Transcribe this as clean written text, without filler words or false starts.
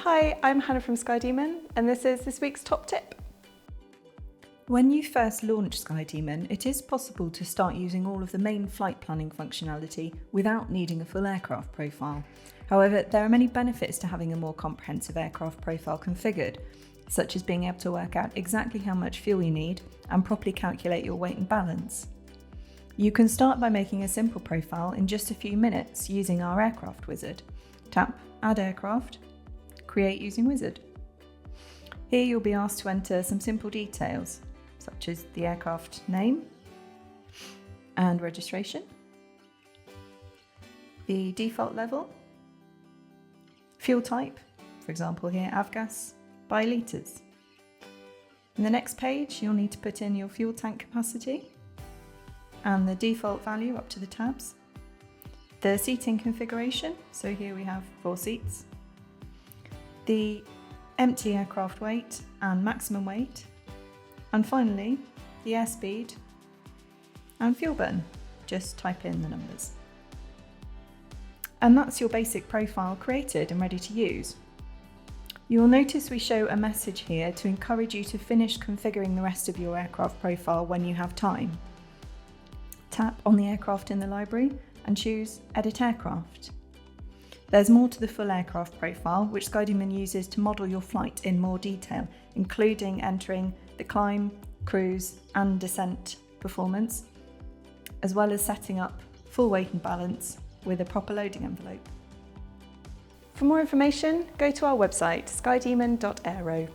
Hi, I'm Hannah from SkyDemon, and this is this week's top tip. When you first launch SkyDemon, it is possible to start using all of the main flight planning functionality without needing a full aircraft profile. However, there are many benefits to having a more comprehensive aircraft profile configured, such as being able to work out exactly how much fuel you need and properly calculate your weight and balance. You can start by making a simple profile in just a few minutes using our aircraft wizard. Tap Add Aircraft, Create using Wizard. Here you'll be asked to enter some simple details, such as the aircraft name and registration, the default level, fuel type, for example here avgas, by litres. In the next page you'll need to put in your fuel tank capacity and the default value up to the tabs, the seating configuration, so here we have 4 seats, the empty aircraft weight and maximum weight, and finally the airspeed and fuel burn. Just type in the numbers. And that's your basic profile created and ready to use. You will notice we show a message here to encourage you to finish configuring the rest of your aircraft profile when you have time. Tap on the aircraft in the library and choose Edit Aircraft. There's more to the full aircraft profile, which SkyDemon uses to model your flight in more detail, including entering the climb, cruise and descent performance, as well as setting up full weight and balance with a proper loading envelope. For more information, go to our website skydemon.aero.